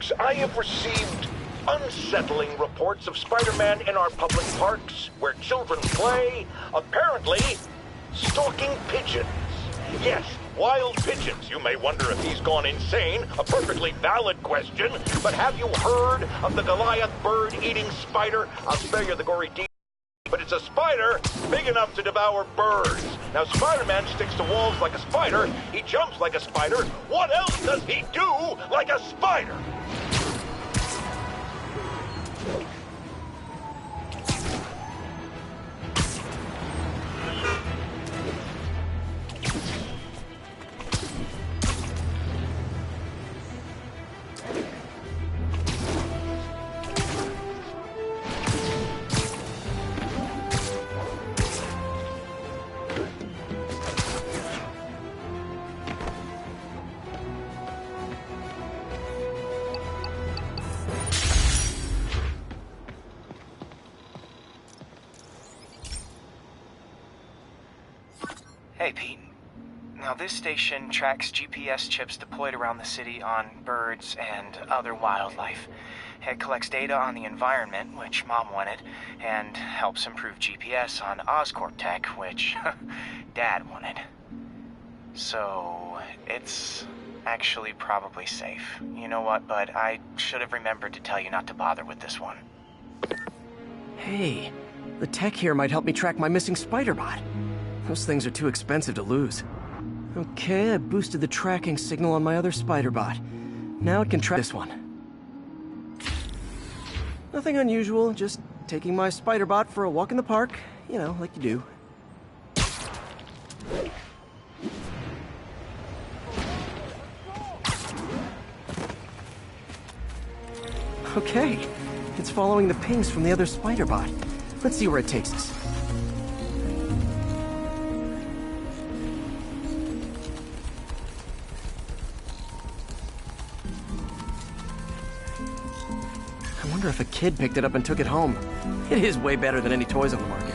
folks, I have received unsettling reports of Spider-Man in our public parks, where children play, apparently stalking pigeons. Yes, wild pigeons. You may wonder if he's gone insane, a perfectly valid question, but have you heard of the Goliath bird-eating spider? I'll spare you the gory details, but it's a spider big enough to devour birds. Now, Spider-Man sticks to walls like a spider, he jumps like a spider. What else does he do like a spider? Hey, Pete. Now, this station tracks GPS chips deployed around the city on birds and other wildlife. It collects data on the environment, which Mom wanted, and helps improve GPS on Oscorp tech, which Dad wanted. So, it's actually probably safe. You know what, bud? I should have remembered to tell you not to bother with this one. Hey, the tech here might help me track my missing Spider-Bot. Those things are too expensive to lose. Okay, I boosted the tracking signal on my other Spider-Bot. Now it can track this one. Nothing unusual, just taking my Spider-Bot for a walk in the park. You know, like you do. Okay, it's following the pings from the other Spider-Bot. Let's see where it takes us. I wonder if a kid picked it up and took it home. It is way better than any toys on the market.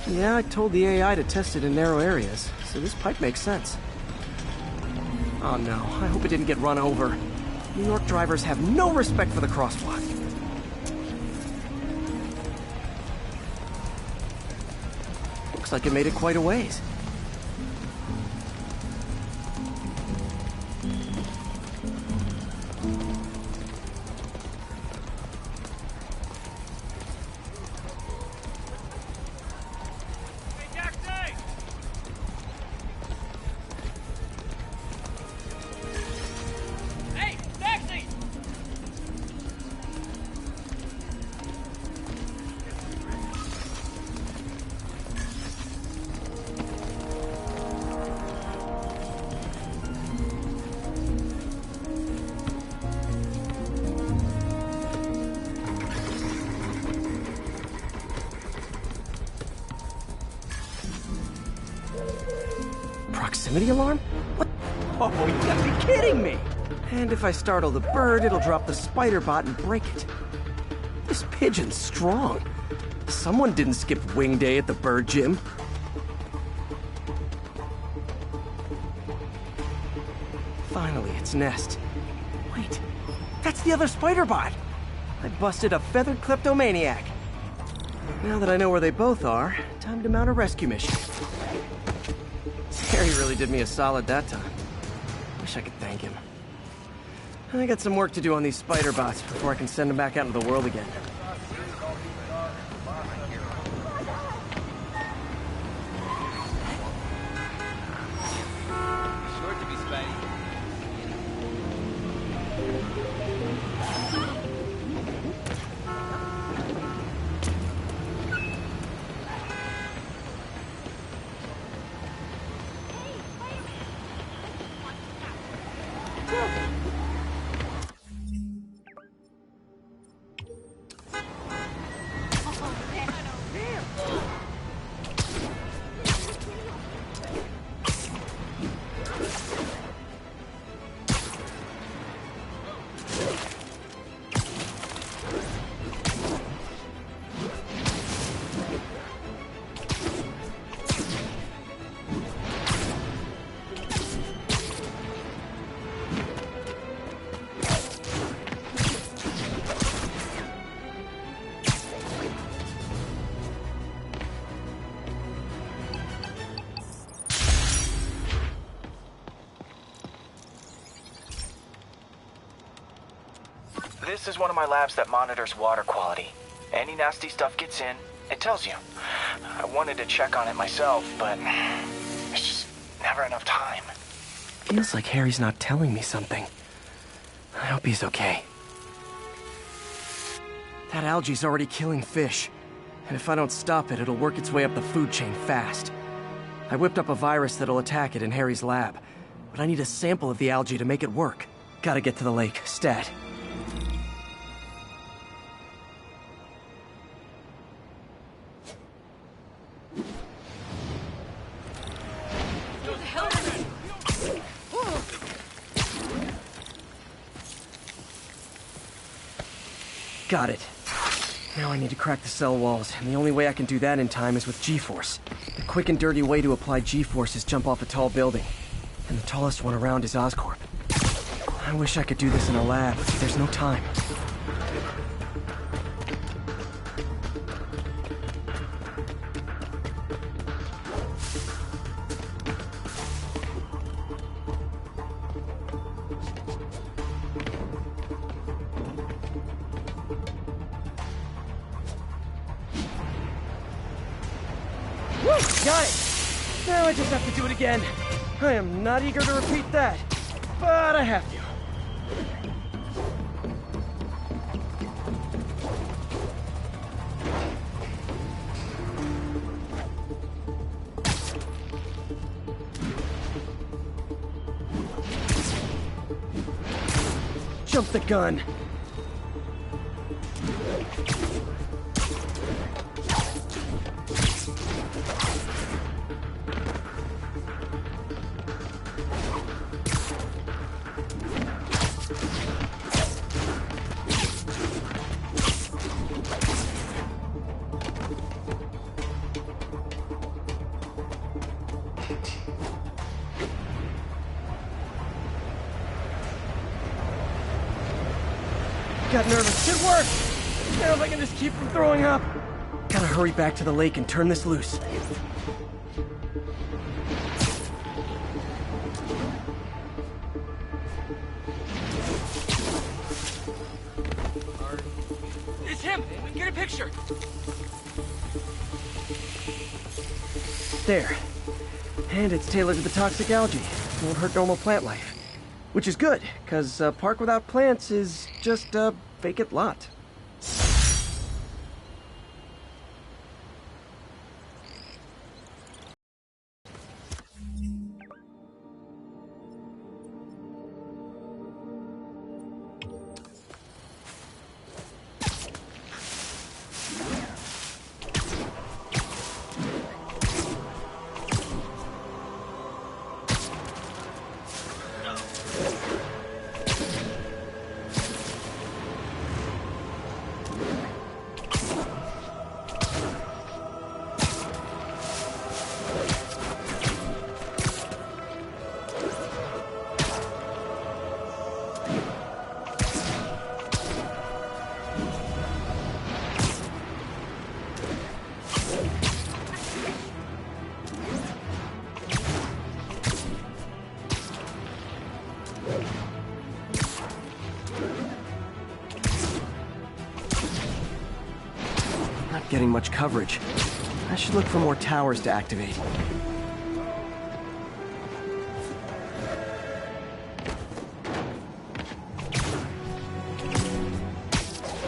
Yeah, I told the AI to test it in narrow areas, so this pipe makes sense. Oh no, I hope it didn't get run over. New York drivers have no respect for the crosswalk. Looks like it made it quite a ways. Proximity alarm? What? Oh, you gotta be kidding me! And if I startle the bird, it'll drop the Spider-Bot and break it. This pigeon's strong. Someone didn't skip wing day at the bird gym. Finally, its nest. Wait, that's the other Spider-Bot! I busted a feathered kleptomaniac. Now that I know where they both are, time to mount a rescue mission. Harry really did me a solid that time. Wish I could thank him. I got some work to do on these Spider-Bots before I can send them back out into the world again. Sure to be Spidey. This is one of my labs that monitors water quality. Any nasty stuff gets in, it tells you. I wanted to check on it myself, but there's just never enough time. Feels like Harry's not telling me something. I hope he's okay. That algae's already killing fish. And if I don't stop it, it'll work its way up the food chain fast. I whipped up a virus that'll attack it in Harry's lab. But I need a sample of the algae to make it work. Gotta get to the lake, stat. Got it. Now I need to crack the cell walls, and the only way I can do that in time is with G-Force. The quick and dirty way to apply G-Force is jump off a tall building. And the tallest one around is Oscorp. I wish I could do this in a lab, but there's no time. Got it! Now I just have to do it again. I am not eager to repeat that, but I have to. Jump the gun. Got nervous. Good work! Now if I can just keep from throwing up. Gotta hurry back to the lake and turn this loose. It's him! We can get a picture! There. And it's tailored to the toxic algae. Won't hurt normal plant life. Which is good, because a park without plants is just a vacant lot. Not getting much coverage. I should look for more towers to activate.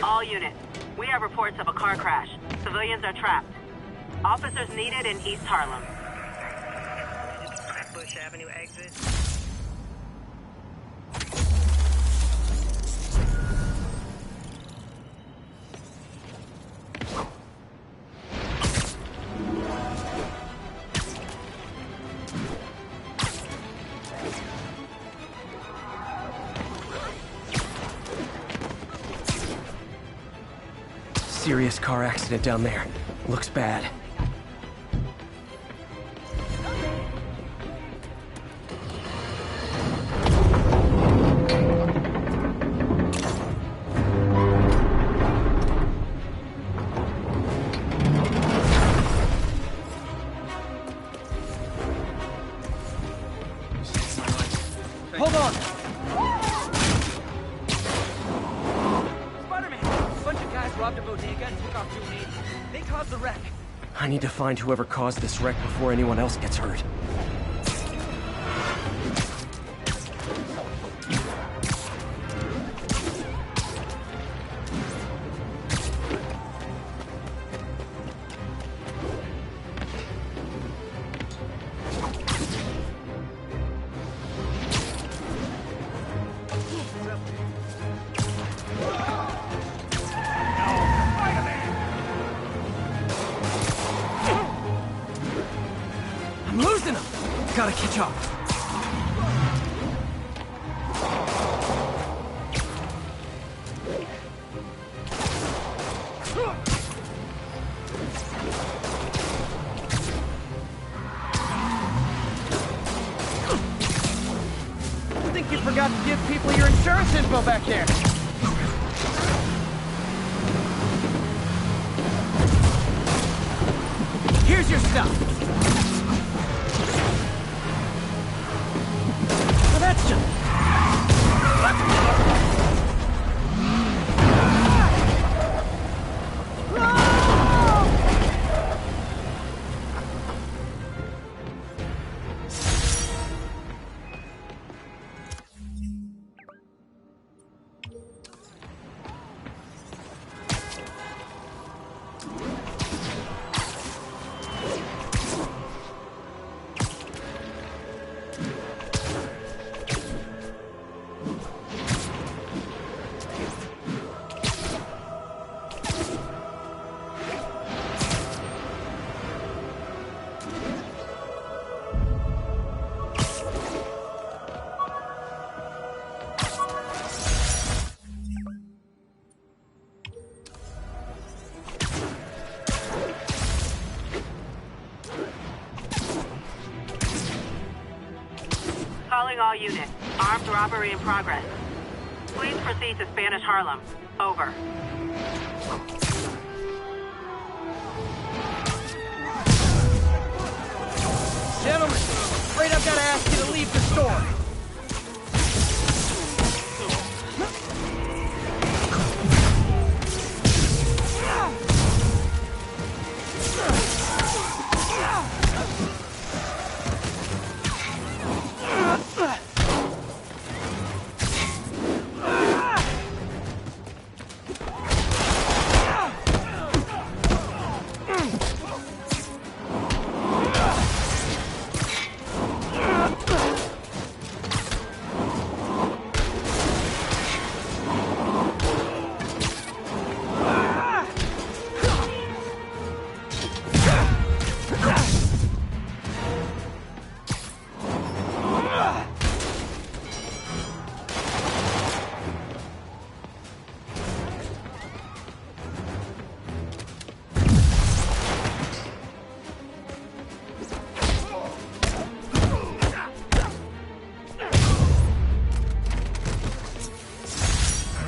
All units, we have reports of a car crash. Civilians are trapped. Officers needed in East Harlem. Bush Avenue exit. Serious car accident down there. Looks bad. Hold on! robbed a bodega and took off June 8th. They caused the wreck. I need to find whoever caused this wreck before anyone else gets hurt. I'm losing them! Gotta catch up. I think you forgot to give people your insurance info back there. Here's your stuff. Well, that's just... Calling all units. Armed robbery in progress. Please proceed to Spanish Harlem. Over. Gentlemen, afraid I've got to ask you to leave the store.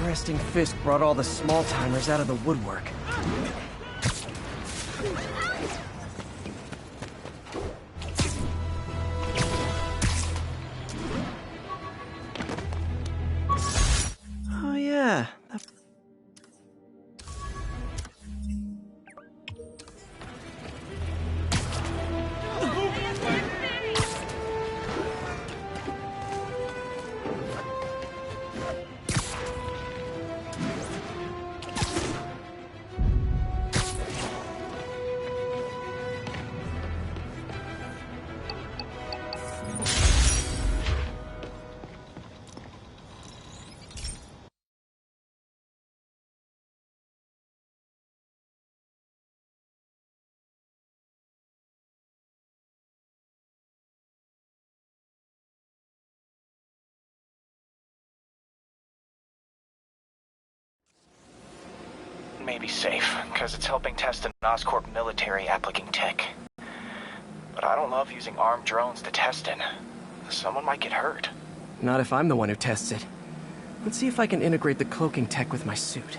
Resting Fist brought all the small-timers out of the woodwork. Oh yeah, May be safe, because it's helping test an Oscorp military applicant tech. But I don't love using armed drones to test in. Someone might get hurt. not if I'm the one who tests it. Let's see if I can integrate the cloaking tech with my suit.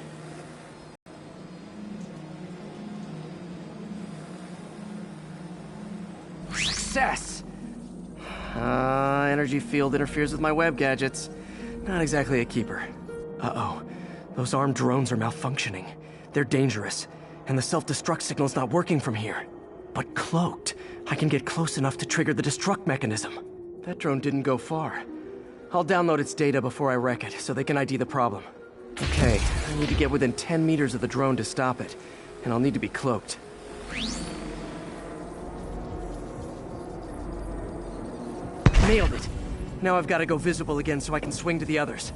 Success! Energy field interferes with my web gadgets. Not exactly a keeper. Uh-oh. Those armed drones are malfunctioning. They're dangerous, and the self-destruct signal's not working from here. But cloaked, I can get close enough to trigger the destruct mechanism. That drone didn't go far. I'll download its data before I wreck it, so they can ID the problem. Okay, I need to get within 10 meters of the drone to stop it, and I'll need to be cloaked. Nailed it! Now I've got to go visible again so I can swing to the others.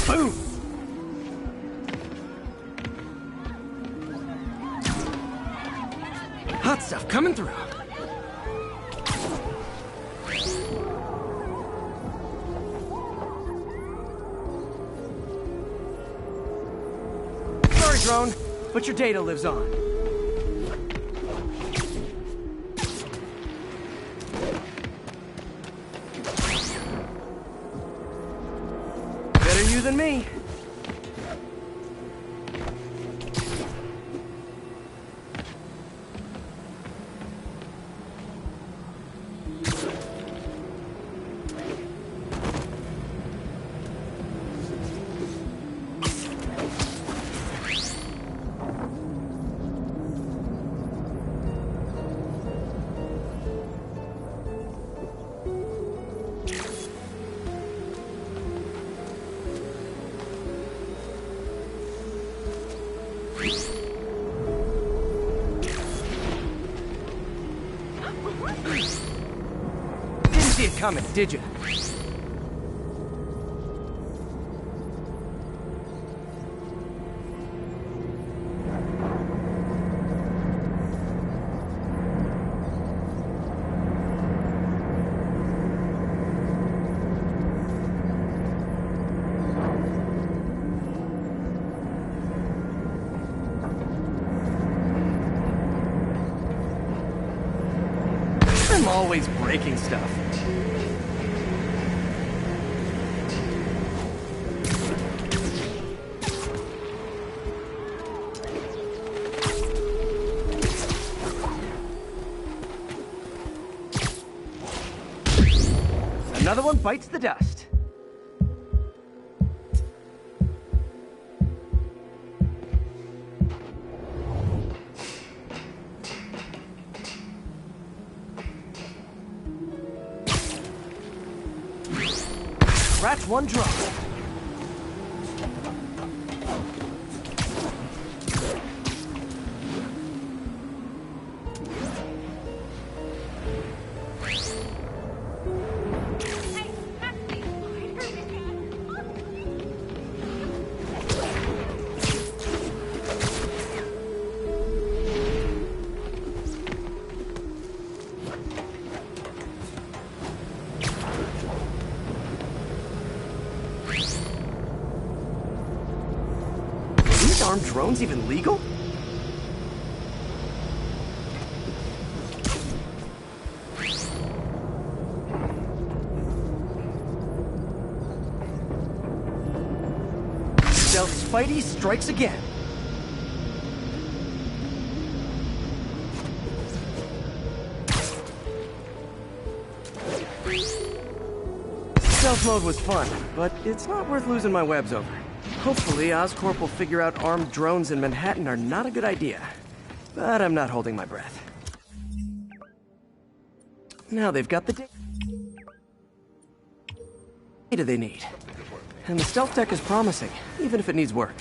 Boom! Hot stuff coming through. Sorry, drone, but your data lives on. Better you than me. Didn't see it coming, did you? I'm always breaking stuff. Another one bites the dust. Scratch one drone. Armed drones even legal? Stealth Spidey strikes again. Stealth mode was fun, but it's not worth losing my webs over. Hopefully, Oscorp will figure out armed drones in Manhattan are not a good idea. But I'm not holding my breath. Now they've got the data they need. And the stealth tech is promising, even if it needs work.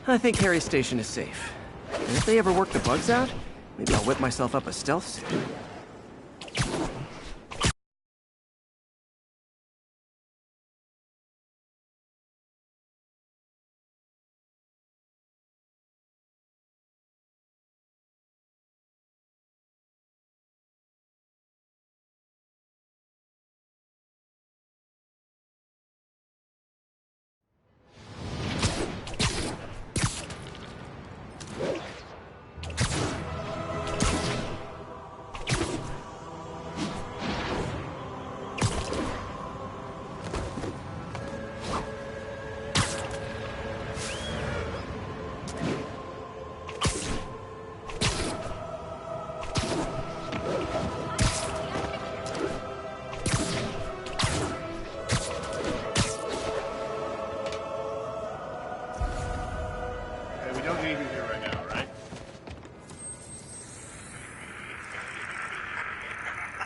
I think Harry's station is safe. And if they ever work the bugs out, maybe I'll whip myself up a stealth suit. don't need you here right now, right?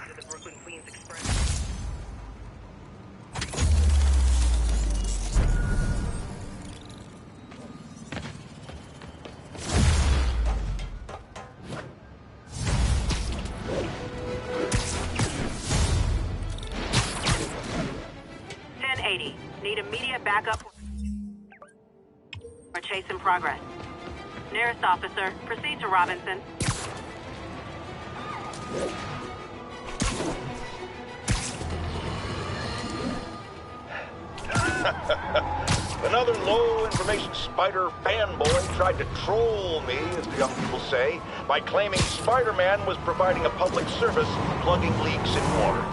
To the Brooklyn Queens Express. Need immediate backup or chase in progress. Nearest officer, proceed to Robinson. Another low-information Spider fanboy tried to troll me, as the young people say, by claiming Spider-Man was providing a public service plugging leaks in water.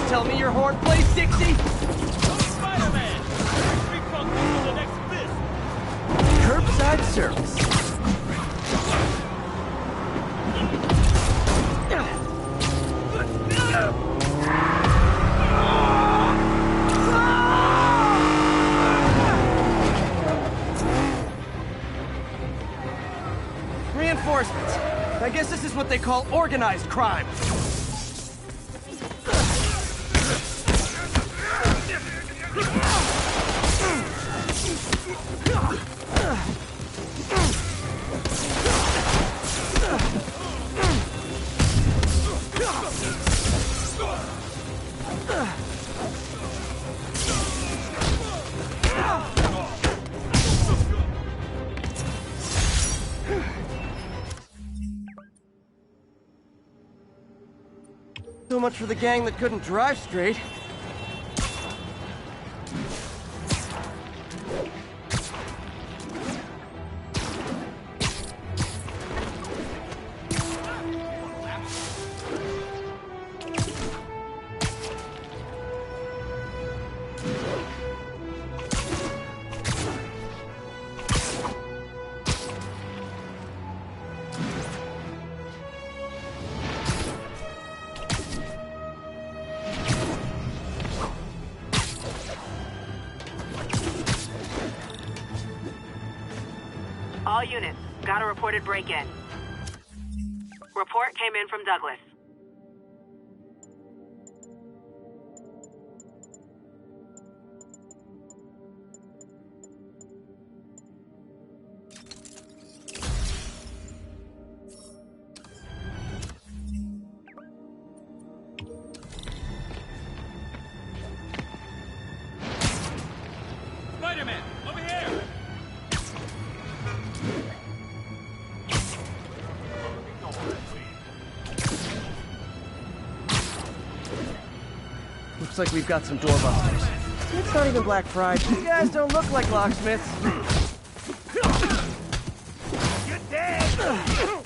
Tell me your horn plays, Dixie! Spider-Man! Street punk for the next fist! Curbside service. Reinforcements. I guess this is what they call organized crime. So much for the gang that couldn't drive straight. All units, got a reported break-in. Report came in from Douglas. Spider-Man, over here! Looks like we've got some doorbusters. It's not even Black Friday. You guys don't look like locksmiths. You're dead!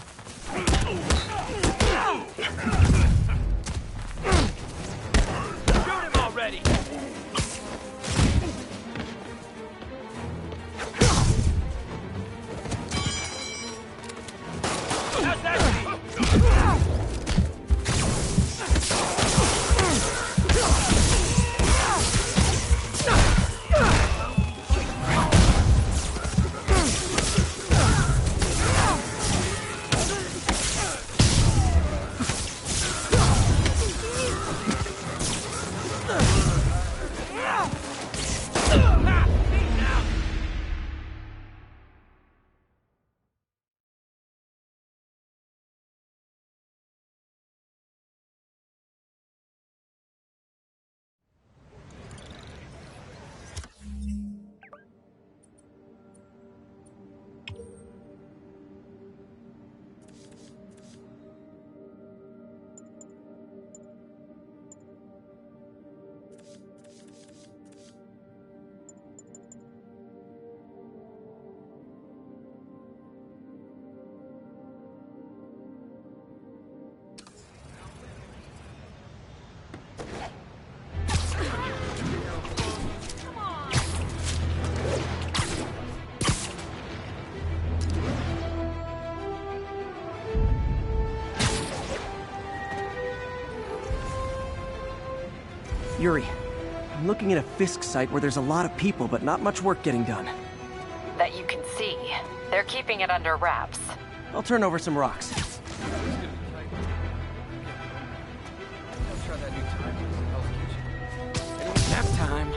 Yuri, I'm looking at a Fisk site where there's a lot of people, but not much work getting done. That you can see. They're keeping it under wraps. I'll turn over some rocks. Nap time.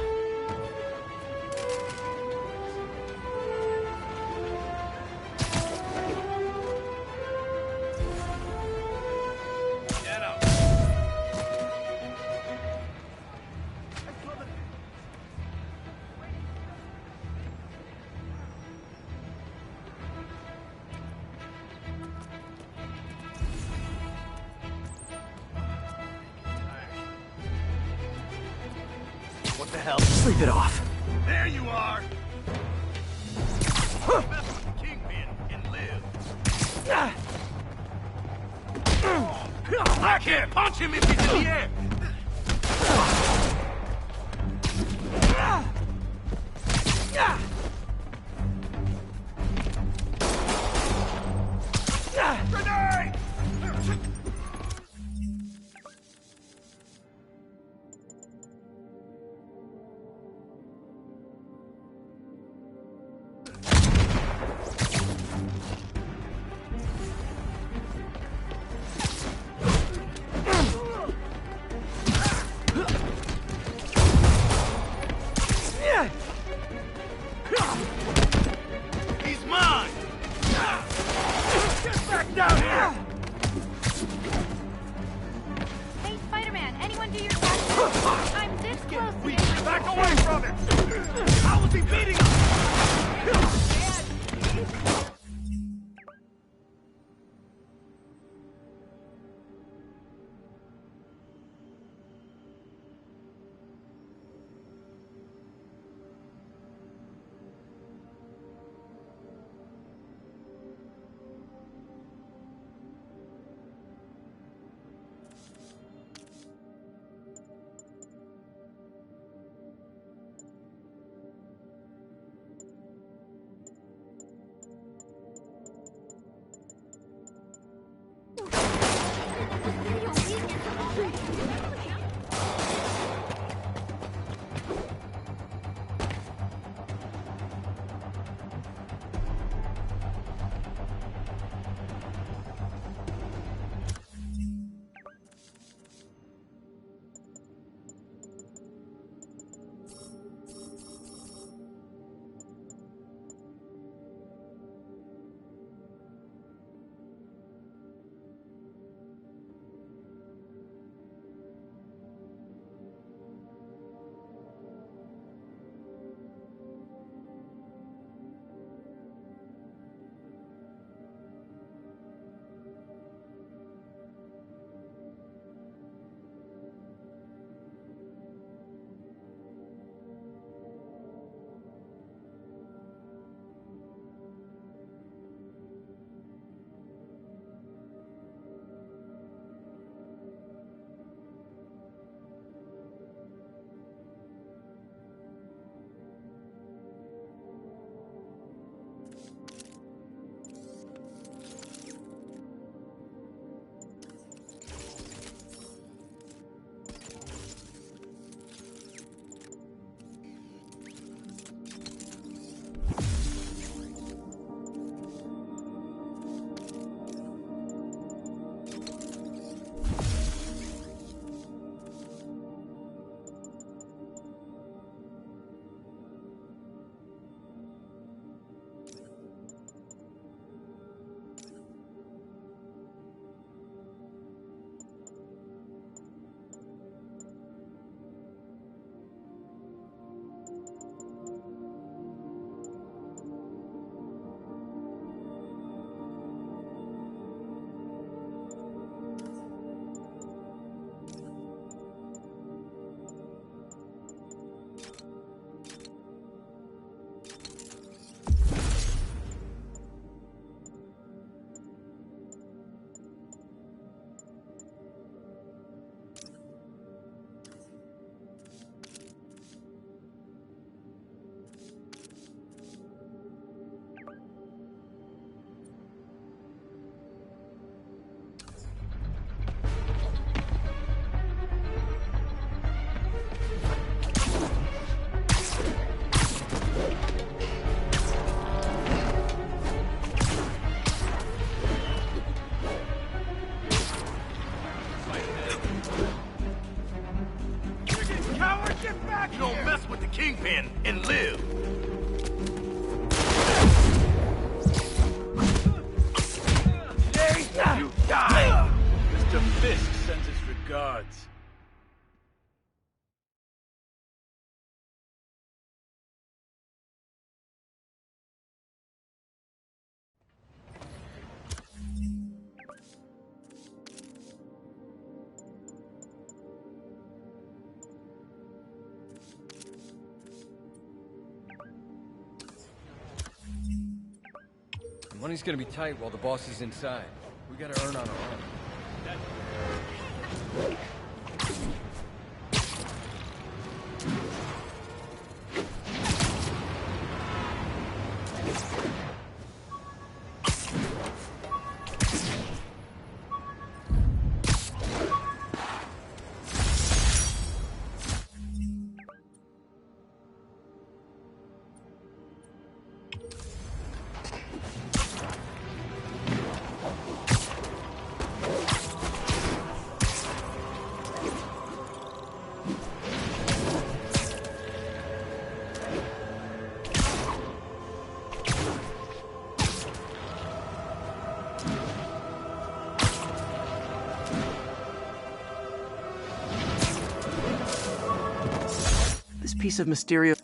What the hell? Sleep it off. There you are! Kingpin can live. Blackhair! Punch him if he's in the air! Grenade! He's mine! Get back down here! Fisk sends his regards. Money's gonna be tight while the boss is inside. We gotta earn on our own. This piece of Mysterio...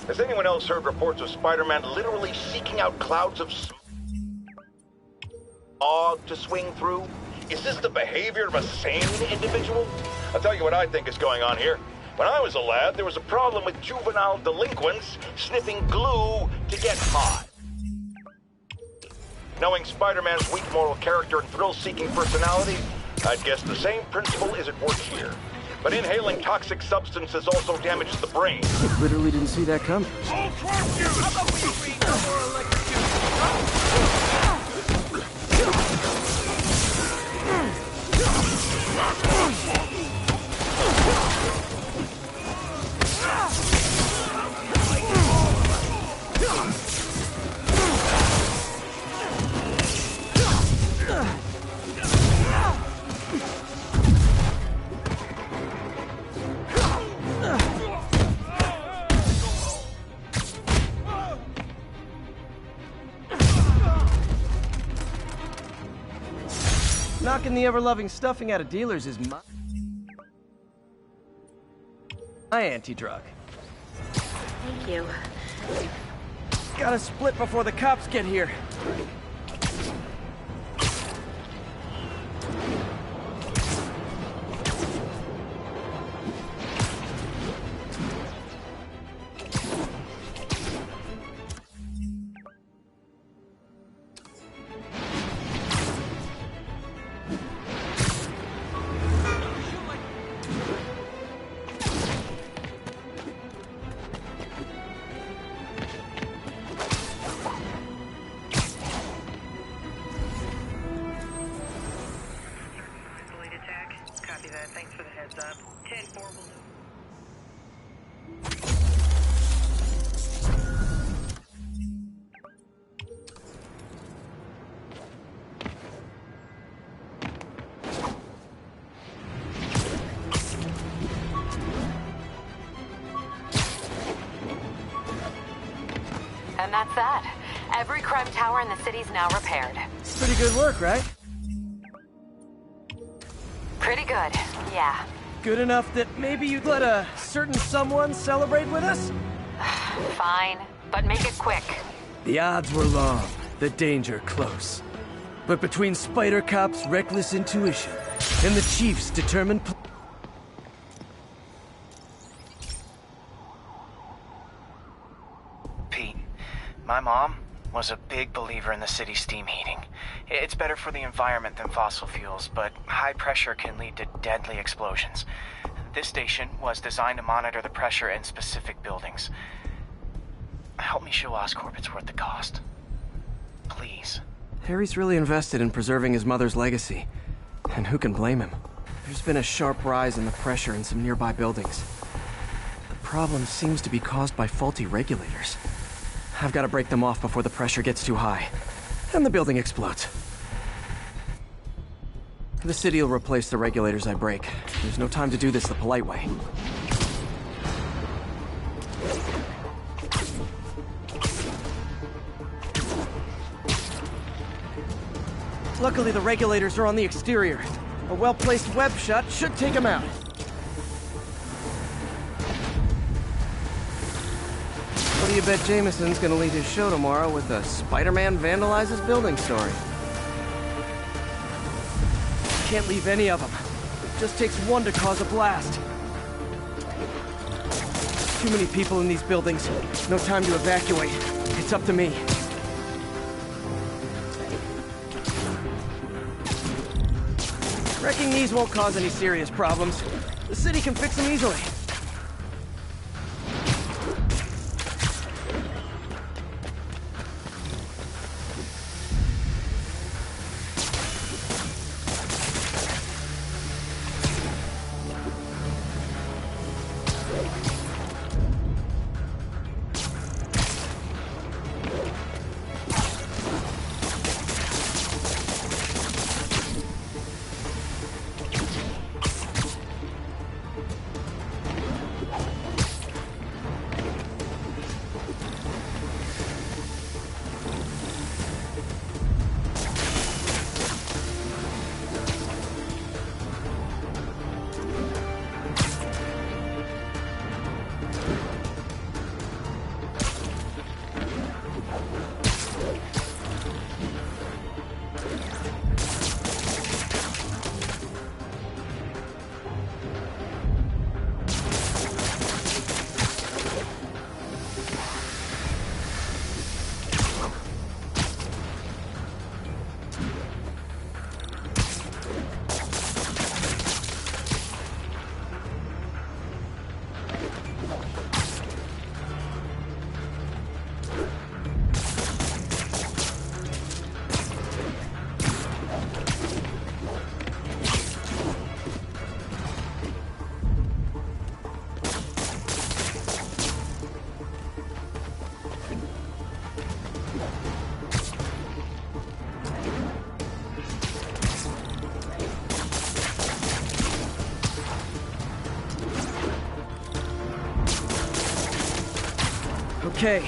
Has anyone else heard reports of Spider-Man literally seeking out clouds of smog to swing through? Is this the behavior of a sane individual? I'll tell you what I think is going on here. When I was a lad, there was a problem with juvenile delinquents sniffing glue to get high. Knowing Spider-Man's weak moral character and thrill-seeking personality, I'd guess the same principle is at work here. But inhaling toxic substances also damages the brain. Literally didn't see that coming. Knocking the ever-loving stuffing out of dealers is my anti-drug. Thank you. Gotta split before the cops get here. Thanks for the heads up. 10-4 will do. And that's that. Every crime tower in the city's now repaired. Pretty good work, right? Pretty good, yeah. Good enough that maybe you'd let a certain someone celebrate with us? Fine, but make it quick. The odds were long, the danger close. But between Spider Cop's reckless intuition and the Chief's determined Pete, my mom was a big believer in the city's steam heating. It's better for the environment than fossil fuels, but high pressure can lead to deadly explosions. This station was designed to monitor the pressure in specific buildings. Help me show Oscorp it's worth the cost. Please. Harry's really invested in preserving his mother's legacy. And who can blame him? There's been a sharp rise in the pressure in some nearby buildings. The problem seems to be caused by faulty regulators. I've got to break them off before the pressure gets too high, and the building explodes. The city will replace the regulators I break. There's no time to do this the polite way. Luckily, the regulators are on the exterior. A well-placed web shot should take them out. What do you bet Jameson's gonna lead his show tomorrow with a Spider-Man vandalizes building story? Can't leave any of them. It just takes one to cause a blast. Too many people in these buildings. No time to evacuate. It's up to me. Wrecking these won't cause any serious problems. The city can fix them easily. Okay,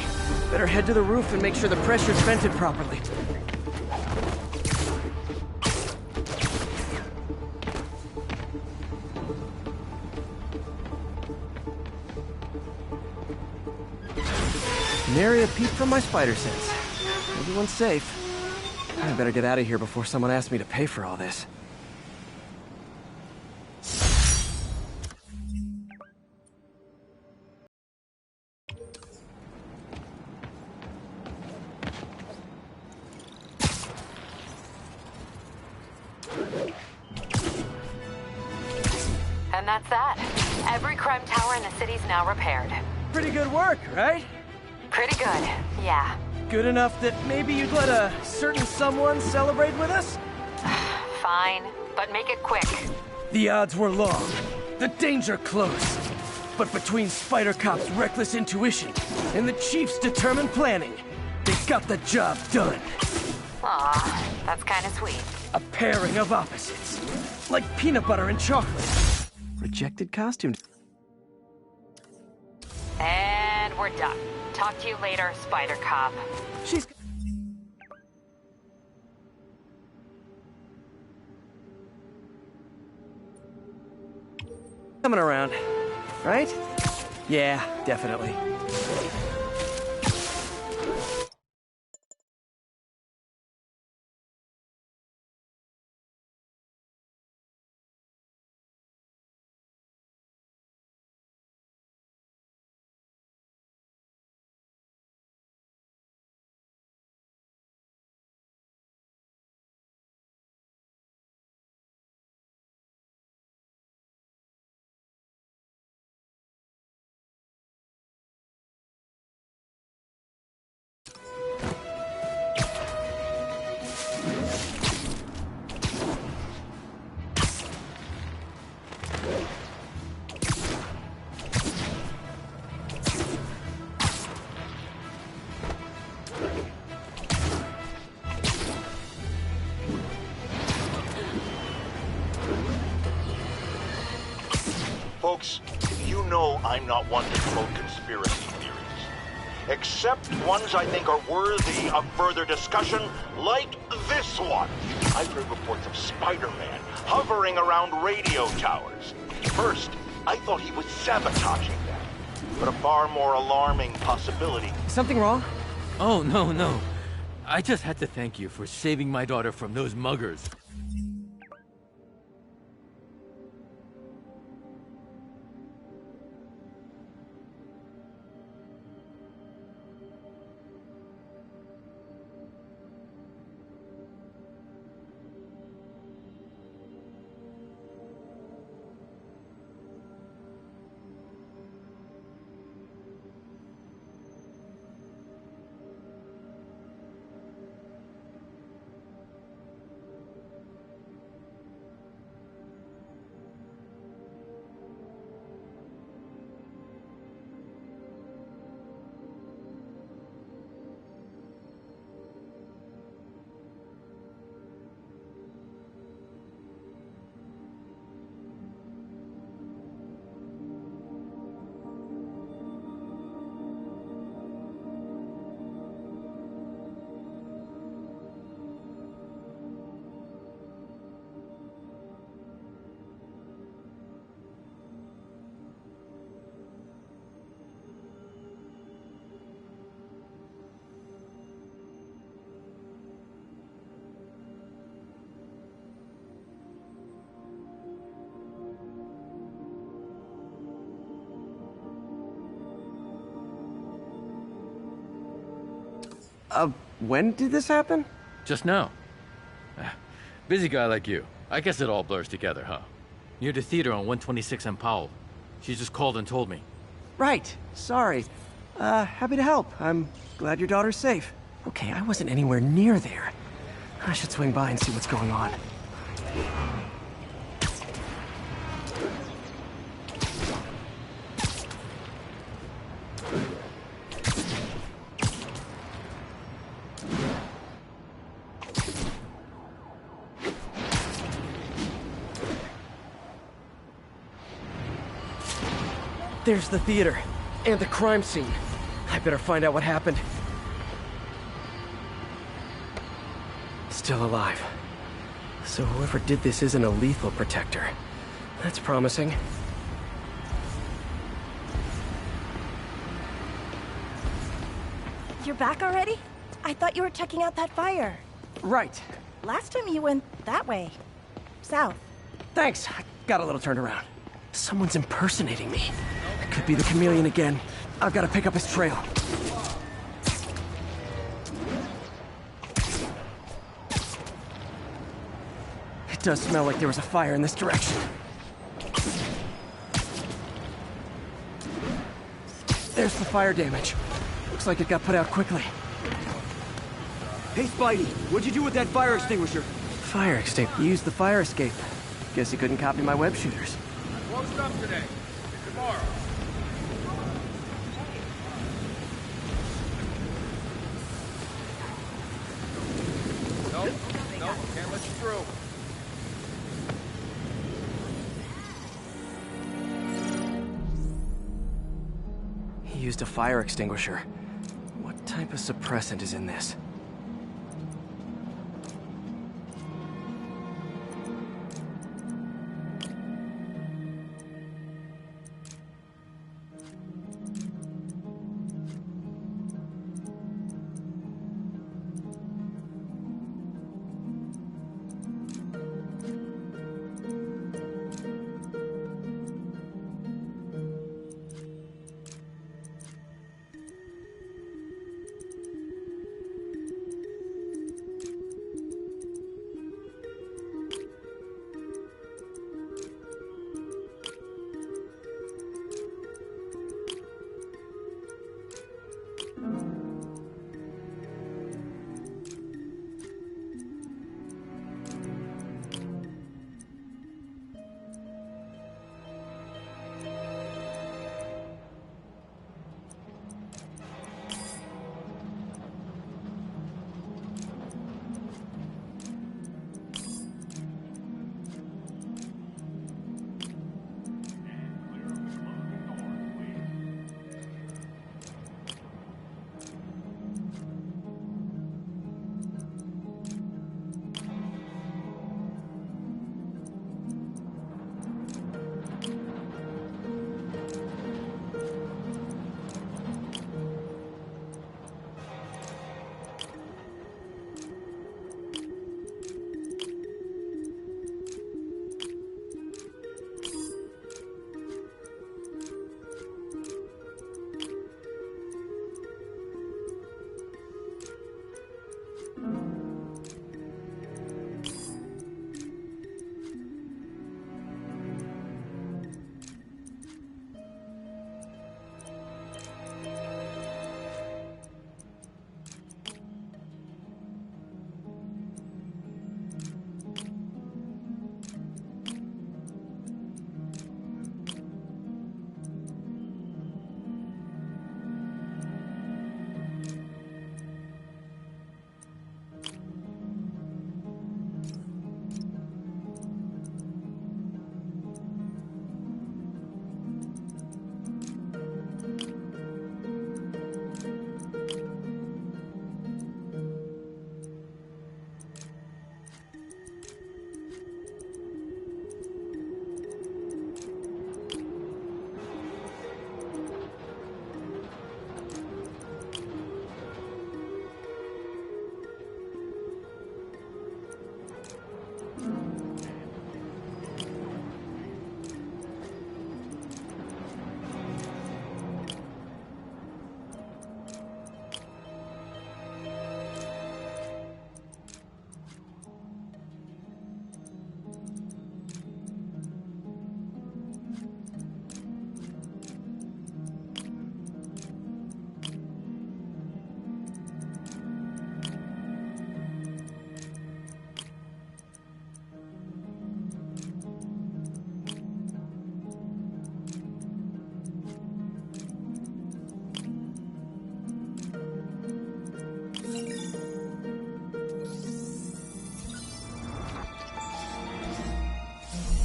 better head to the roof and make sure the pressure's vented properly. Nary a peep from my spider sense. Everyone's safe. I better get out of here before someone asks me to pay for all this. And that's that. Every crime tower in the city's now repaired. Pretty good work, right? Pretty good, yeah. Good enough that maybe you'd let a certain someone celebrate with us? Fine, but make it quick. The odds were long, the danger close. But between Spider Cop's reckless intuition and the Chief's determined planning, they got the job done. Aw, that's kinda sweet. A pairing of opposites, like peanut butter and chocolate. Rejected costume. And we're done. Talk to you later, Spider Cop. She's coming around, right? Yeah, definitely. Folks, you know I'm not one to promote conspiracy theories. Except ones I think are worthy of further discussion, like this one. I've heard reports of Spider-Man hovering around radio towers. First, I thought he was sabotaging them, but a far more alarming possibility. Something wrong? Oh, no. I just had to thank you for saving my daughter from those muggers. When did this happen? Just now. Busy guy like you. I guess it all blurs together, huh? Near the theater on 126 and Powell. She just called and told me. Right. Sorry. Happy to help. I'm glad your daughter's safe. Okay, I wasn't anywhere near there. I should swing by and see what's going on. There's the theater, and the crime scene. I better find out what happened. Still alive. So whoever did this isn't a lethal protector. That's promising. You're back already? I thought you were checking out that fire. Right. Last time you went that way. South. Thanks. I got a little turned around. Someone's impersonating me. It could be the chameleon again. I've got to pick up his trail. It does smell like there was a fire in this direction. There's the fire damage. Looks like it got put out quickly. Hey, Spidey, what'd you do with that fire extinguisher? Fire extinguisher? Used the fire escape. Guess he couldn't copy my web shooters. Closed up today. Tomorrow. Nope, can't let you through. He used a fire extinguisher. What type of suppressant is in this?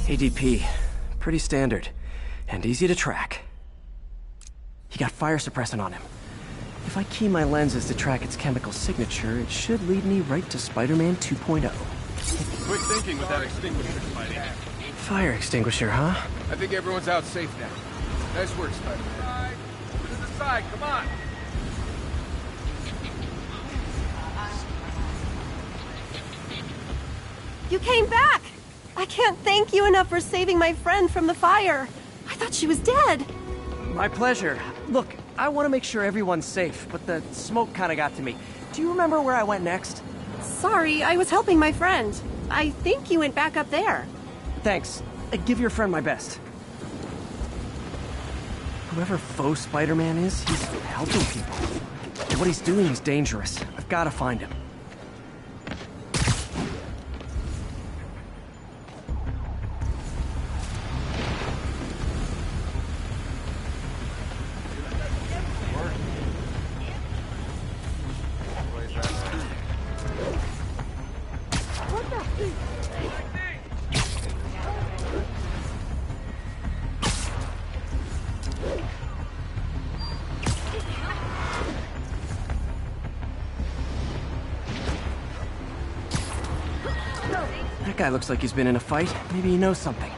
ADP. Pretty standard. And easy to track. He got fire suppressant on him. If I key my lenses to track its chemical signature, it should lead me right to Spider-Man 2.0. Quick thinking with that extinguisher, Spidey. Fire extinguisher, huh? I think everyone's out safe now. Nice work, Spider-Man. To the side, come on! You came back! I can't thank you enough for saving my friend from the fire. I thought she was dead. My pleasure. Look, I want to make sure everyone's safe, but the smoke kind of got to me. Do you remember where I went next? Sorry, I was helping my friend. I think you went back up there. Thanks. Give your friend my best. Whoever faux Spider-Man is, he's helping people. What he's doing is dangerous. I've got to find him. That guy looks like he's been in a fight. Maybe he knows something.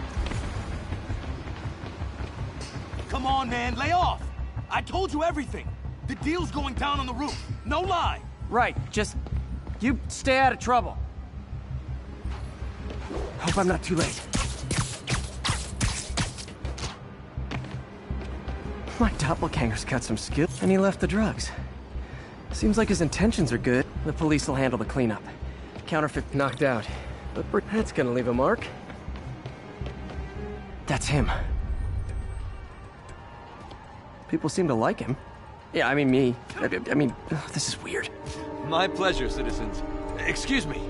Come on, man, lay off! I told you everything! The deal's going down on the roof, no lie! Right, just... you stay out of trouble. Hope I'm not too late. My doppelganger's got some skill, and he left the drugs. Seems like his intentions are good. The police will handle the cleanup. Counterfeit knocked out. But that's gonna leave a mark. That's him. People seem to like him. Yeah, I mean me. I mean, this is weird. My pleasure, citizens. Excuse me.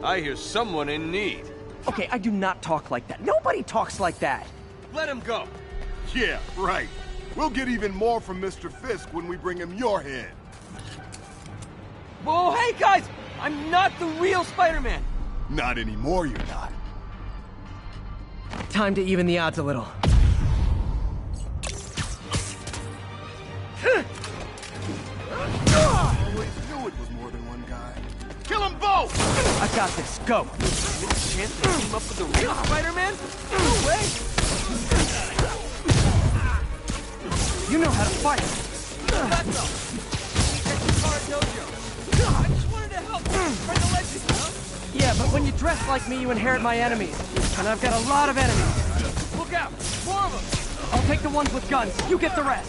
I hear someone in need. Okay, I do not talk like that. Nobody talks like that. Let him go. Yeah, right. We'll get even more from Mr. Fisk when we bring him your head. Whoa, hey guys! I'm not the real Spider-Man! Not anymore, you're not. Time to even the odds a little. Always knew it was more than one guy. Kill them both! I got this. Go. Chance to team up with the real Spider-Man? No way! You know how to fight. I just wanted to help. Try to let you, huh? Yeah, but when you dress like me, you inherit my enemies. And I've got a lot of enemies. Look out! More of them! I'll take the ones with guns. You get the rest.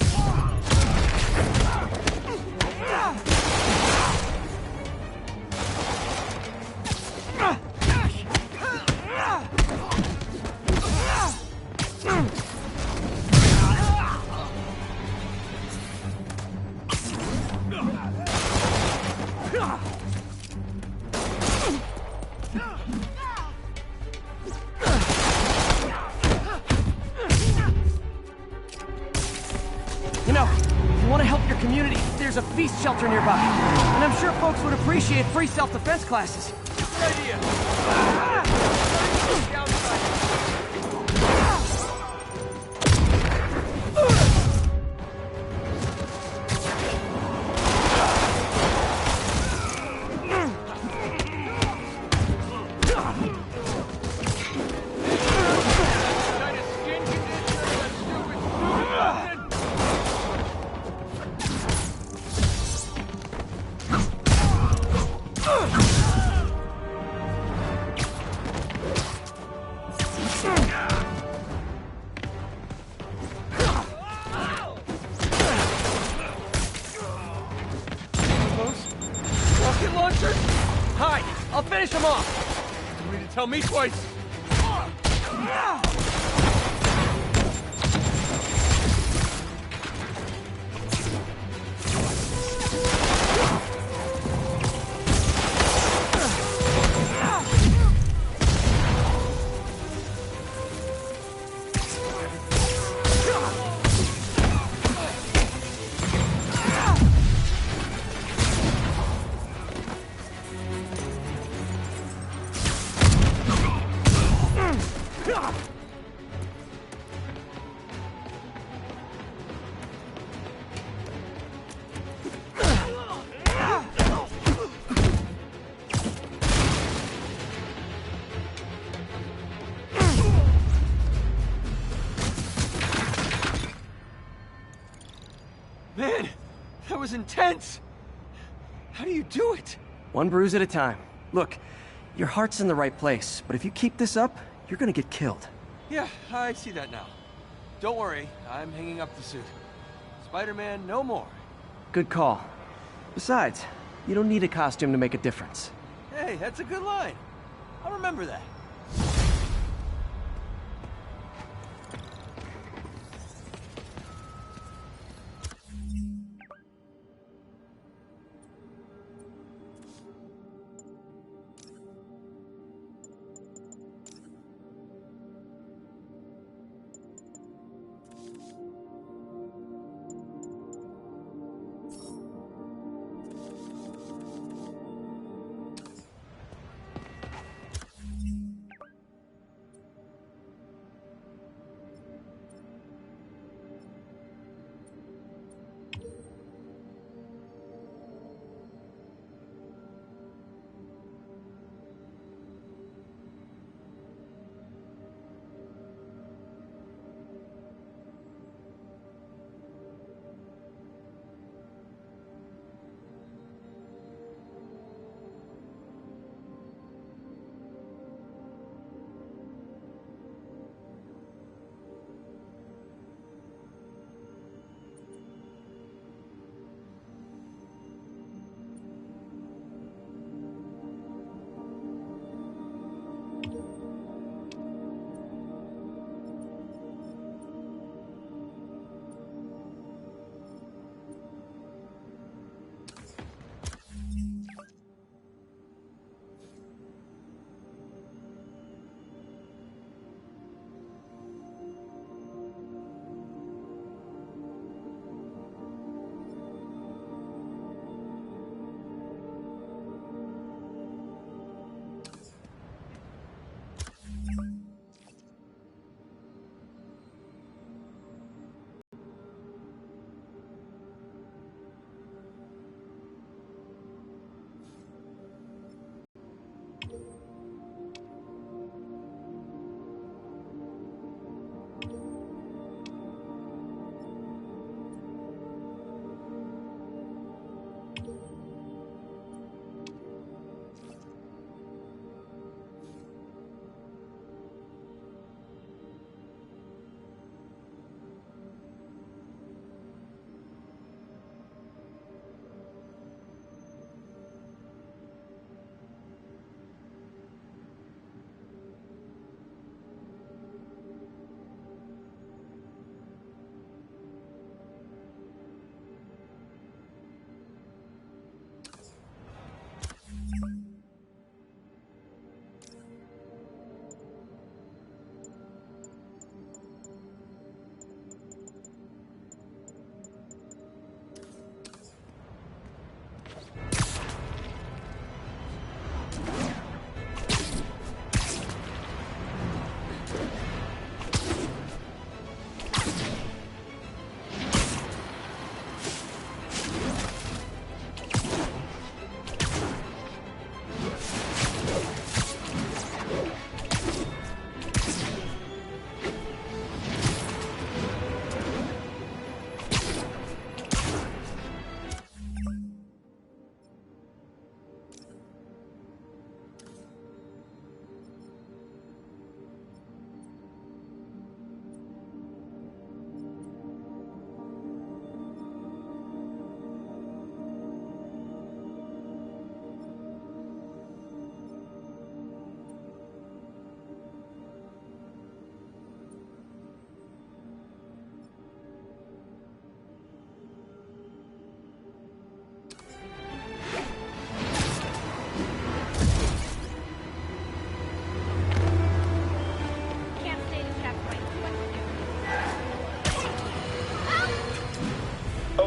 You know, if you want to help your community, there's a feast shelter nearby. And I'm sure folks would appreciate free self-defense classes. Good idea. Rocket launcher? Hide! I'll finish him off! You need to tell me twice! Man, that was intense! How do you do it? One bruise at a time. Look, your heart's in the right place, but if you keep this up, you're gonna get killed. Yeah, I see that now. Don't worry, I'm hanging up the suit. Spider-Man, no more. Good call. Besides, you don't need a costume to make a difference. Hey, that's a good line. I'll remember that.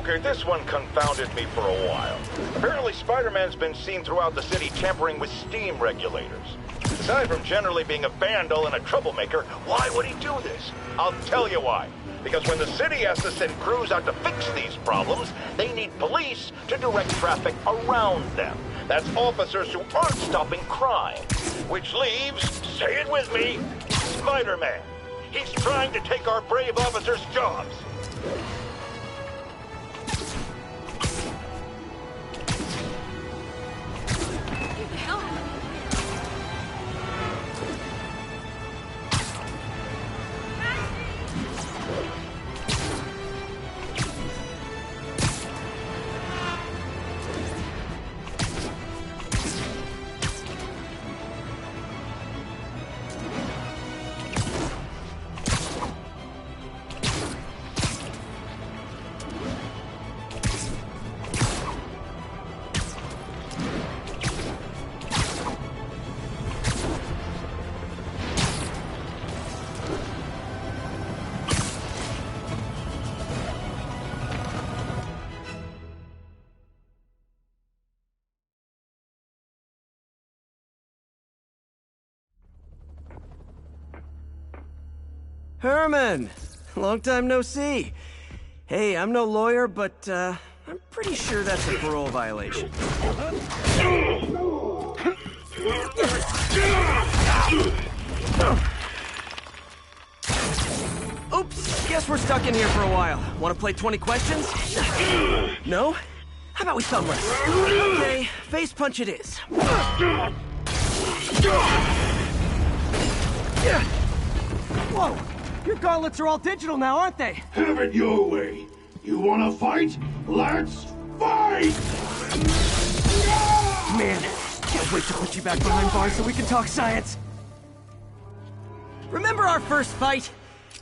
Okay, this one confounded me for a while. Apparently, Spider-Man's been seen throughout the city tampering with steam regulators. Aside from generally being a vandal and a troublemaker, why would he do this? I'll tell you why. Because when the city has to send crews out to fix these problems, they need police to direct traffic around them. That's officers who aren't stopping crime. Which leaves, say it with me, Spider-Man. He's trying to take our brave officers' jobs. Herman! Long time no see. Hey, I'm no lawyer, but, I'm pretty sure that's a parole violation. Oops, guess we're stuck in here for a while. Want to play 20 questions? No? How about we thumb wrestle? Okay, face punch it is. Whoa! Your gauntlets are all digital now, aren't they? Have it your way. You wanna fight? Let's fight! Man, can't wait to put you back behind bars so we can talk science. Remember our first fight?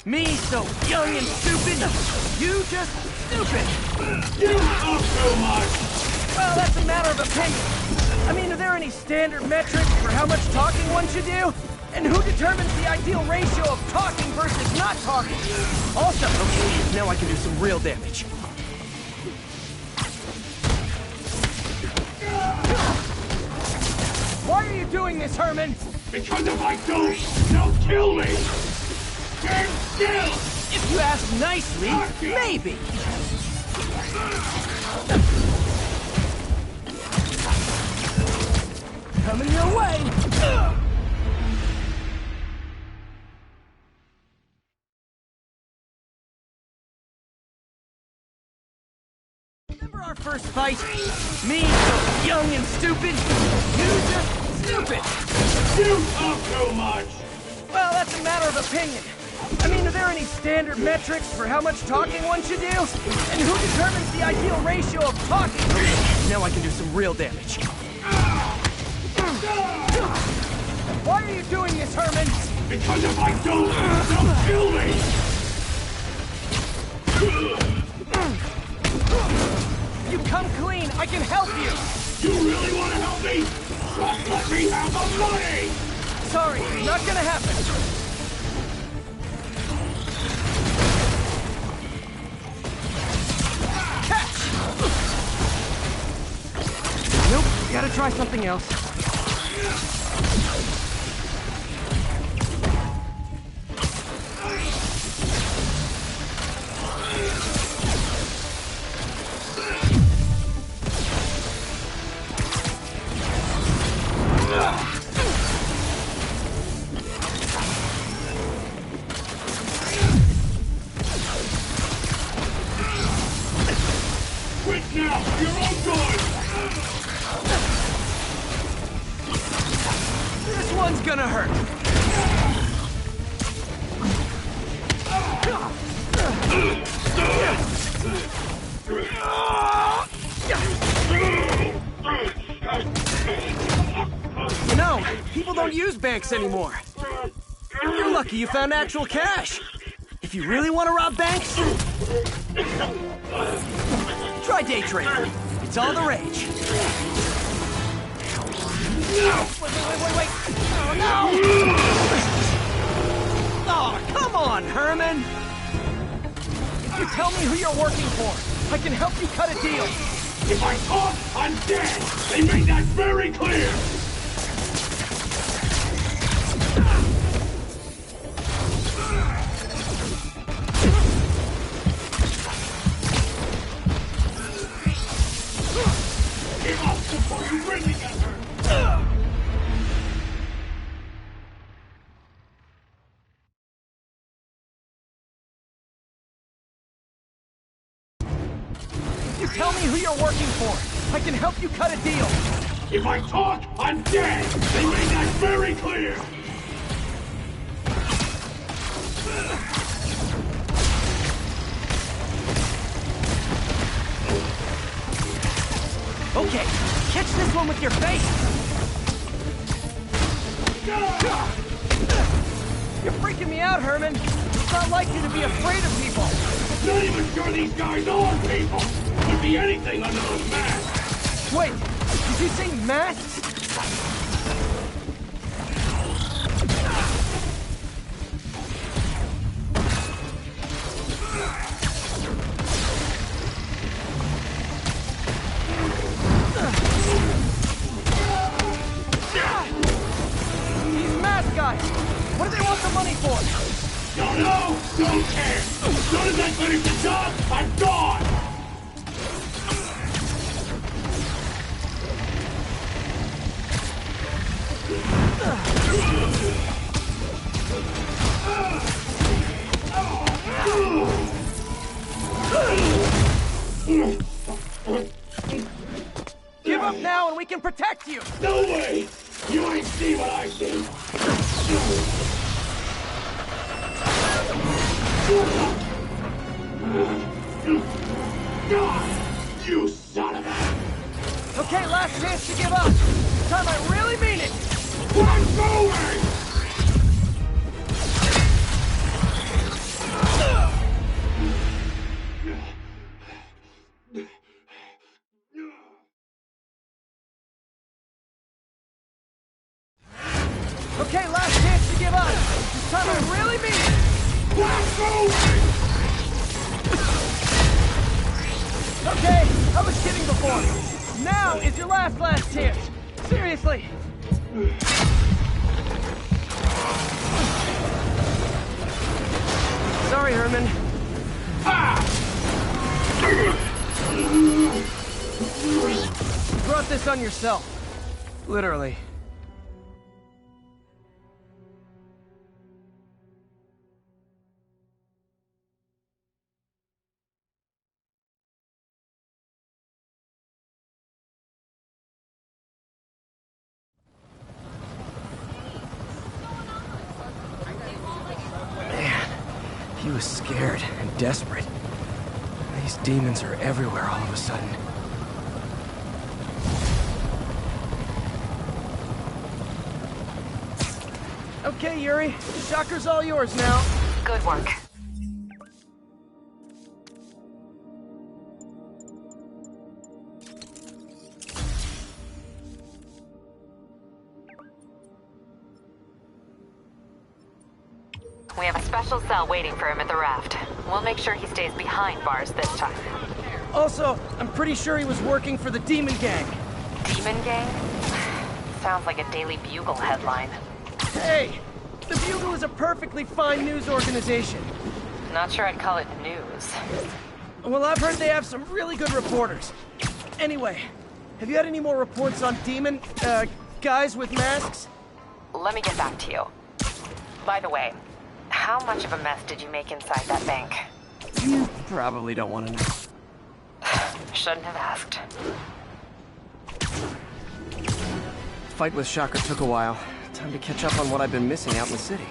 Me so young and stupid, you just stupid. You talk too much! Well, that's a matter of opinion. I mean, are there any standard metrics for how much talking one should do? And who determines the ideal ratio of talking versus not talking? Also, okay, now I can do some real damage. Why are you doing this, Herman? Because if I don't, they'll kill me! Stand still! If you ask nicely, maybe. Coming your way! Remember our first fight? Me so young and stupid, you just stupid. You talk too much! Well, that's a matter of opinion. I mean, are there any standard metrics for how much talking one should do? And who determines the ideal ratio of talking? Now I can do some real damage. Why are you doing this, Herman? Because if I don't, they'll kill me! You come clean, I can help you! You really want to help me? Just let me have the money! Sorry, not gonna happen. Catch! Nope, gotta try something else. Quit now! You're all good! This one's gonna hurt. You know, people don't use banks anymore. You're lucky you found actual cash. If you really want to rob banks, try day trading. It's all the rage. Wait. Oh, no! Oh, come on, Herman! If you tell me who you're working for, I can help you cut a deal. If I talk, I'm dead! They made that very clear! Give up before you really get hurt! You tell me who you're working for, I can help you cut a deal. If I talk, I'm dead! They made that very clear! Okay, catch this one with your face! You're freaking me out, Herman. It's not like you to be afraid of people. Not even sure these guys are people! Could be anything under those masks! Wait, did you say masks? These mask guys! What do they want the money for? Don't know! don't care! As soon as I finish the job, I'm gone! Give up now and we can protect you! No way! You ain't see what I see! You son of a... Okay, last chance to give up! This time I really mean it! I'm going! Okay, last chance to give up! This time I really mean it! I'm going! Okay, I was kidding before. Now is your last chance. Seriously. Sorry, Herman. You brought this on yourself. Literally. He was scared and desperate. These demons are everywhere all of a sudden. Okay, Yuri. Shocker's all yours now. Good work. We have a special cell waiting for him at the raft. We'll make sure he stays behind bars this time. Also, I'm pretty sure he was working for the Demon Gang. Demon Gang? Sounds like a Daily Bugle headline. Hey! The Bugle is a perfectly fine news organization. Not sure I'd call it news. Well, I've heard they have some really good reporters. Anyway, have you had any more reports on demon, guys with masks? Let me get back to you. By the way, how much of a mess did you make inside that bank? You probably don't want to know. Shouldn't have asked. Fight with Shocker took a while. Time to catch up on what I've been missing out in the city.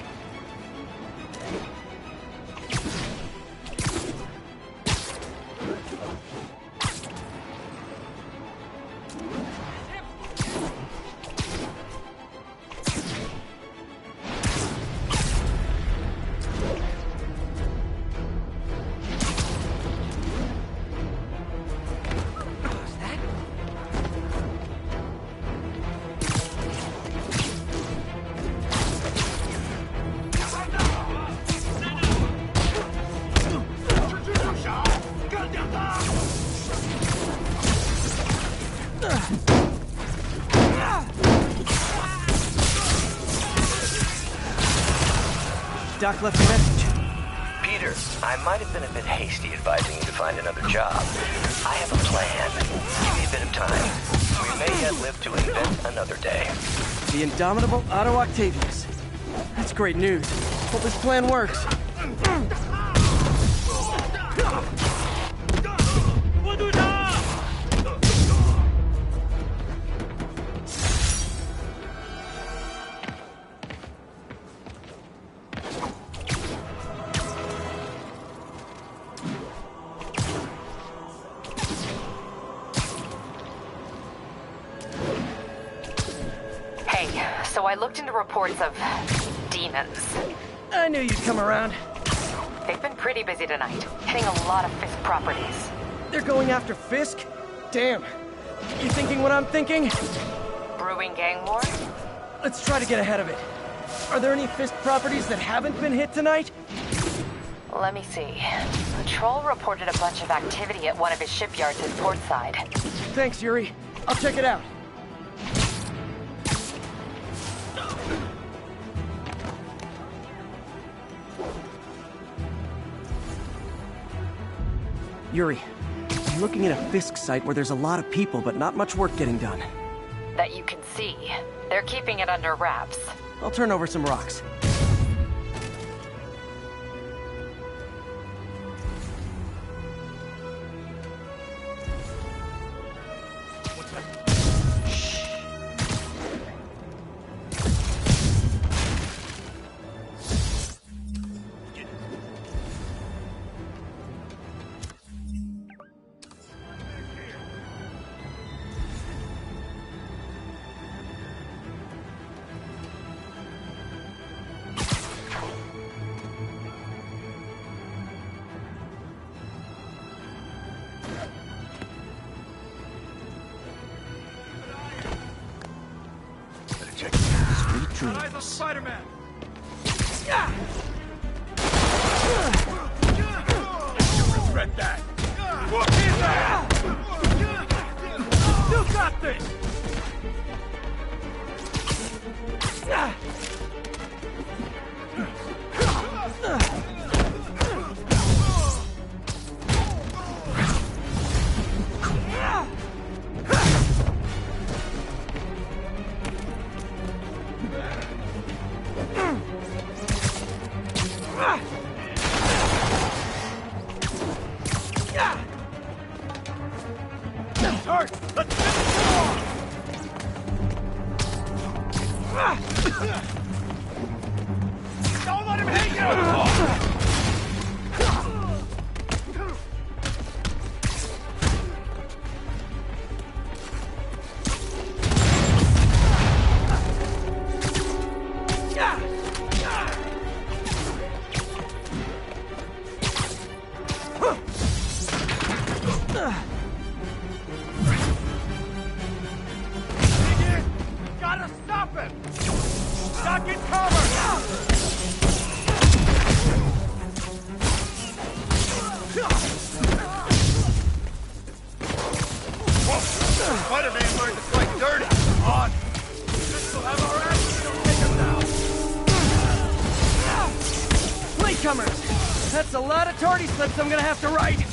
Doc left a message. Peter, I might have been a bit hasty advising you to find another job. I have a plan. Give me a bit of time. We may yet live to invent another day. The indomitable Otto Octavius. That's great news. Hope this plan works. So I looked into reports of demons. I knew you'd come around. They've been pretty busy tonight, hitting a lot of Fisk properties. They're going after Fisk? Damn. You thinking what I'm thinking? Brewing gang war? Let's try to get ahead of it. Are there any Fisk properties that haven't been hit tonight? Let me see. Patrol reported a bunch of activity at one of his shipyards in Portside. Thanks, Yuri. I'll check it out. Yuri, I'm looking at a Fisk site where there's a lot of people, but not much work getting done. That you can see. They're keeping it under wraps. I'll turn over some rocks. Eyes on Spider-Man! You regret that! Look in there! You got this! Don't let him hit you! Gotta stop him! Duck and cover! Spider-Man learned to fight dirty! On! This will have our ass, don't take him now! Latecomers! That's a lot of tardy slips I'm gonna have to write!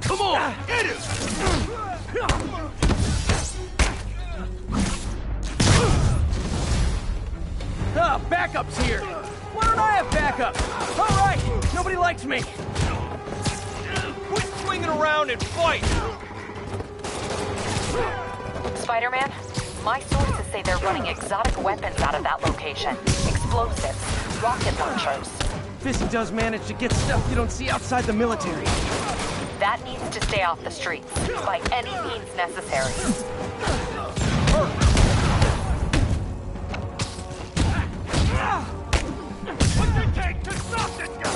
Come on! Hit him! Ah, backup's here! Why don't I have backup? Alright! Nobody likes me! Quit swinging around and fight! Spider-Man, my sources say they're running exotic weapons out of that location. Explosives, rocket launchers. Fisk does manage to get stuff you don't see outside the military. That needs to stay off the streets, by any means necessary. What's it take to stop this guy?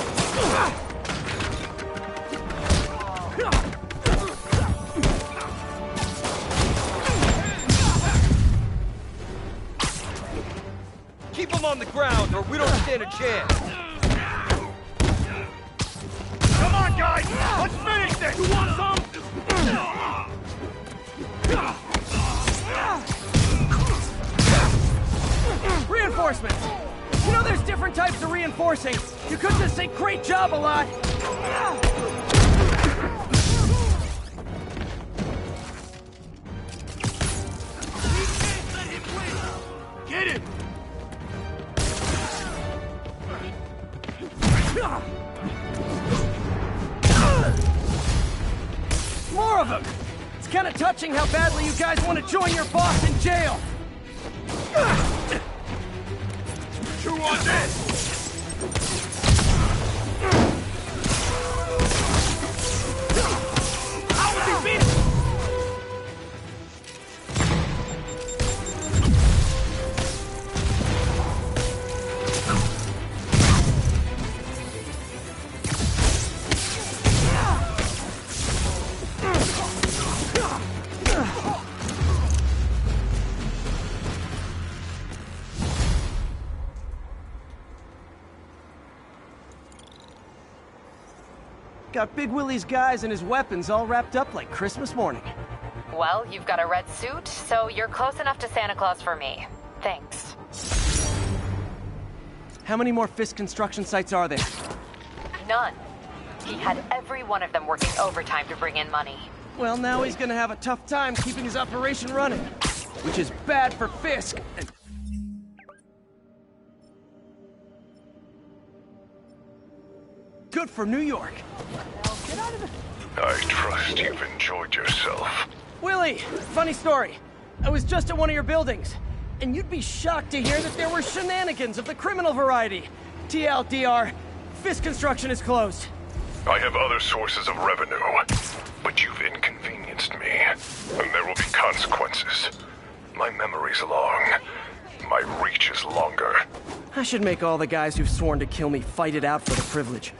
Keep him on the ground or we don't stand a chance. Come on, guys! Let's finish this! You want some? Reinforcements! You know there's different types of reinforcing. You could just say great job a lot. Get him! More of them! It's kind of touching how badly you guys want to join your boss in jail. Chew on this! How was he beat? got Big Willie's guys and his weapons all wrapped up like Christmas morning. Well, you've got a red suit, so you're close enough to Santa Claus for me. Thanks. How many more Fisk construction sites are there? None. He had every one of them working overtime to bring in money. Well, now he's gonna have a tough time keeping his operation running, which is bad for Fisk and... good for New York. I trust you've enjoyed yourself. Willie, funny story. I was just at one of your buildings, and you'd be shocked to hear that there were shenanigans of the criminal variety. TLDR, Fisk Construction is closed. I have other sources of revenue, but you've inconvenienced me, and there will be consequences. My memory's long. My reach is longer. I should make all the guys who've sworn to kill me fight it out for the privilege.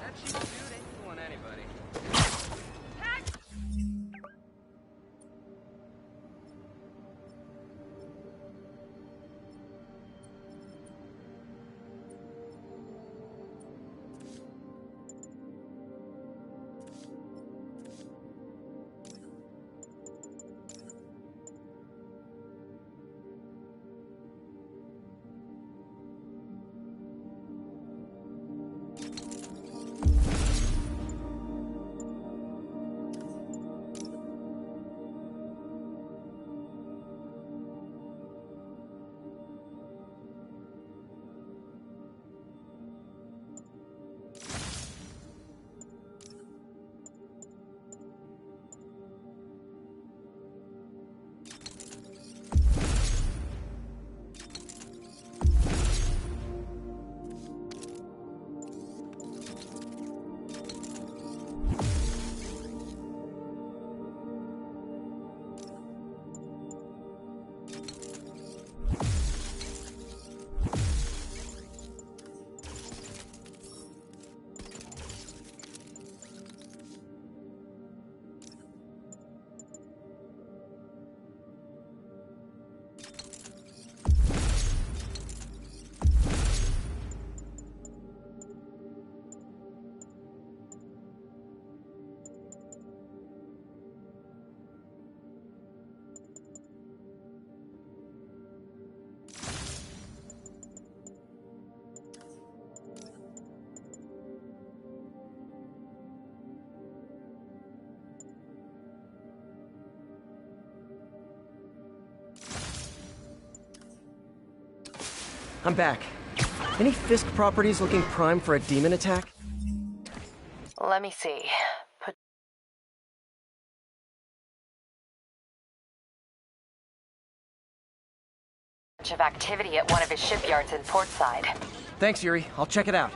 I'm back. Any Fisk properties looking prime for a demon attack? Let me see. Of activity at one of his shipyards in Portside. Thanks, Yuri. I'll check it out.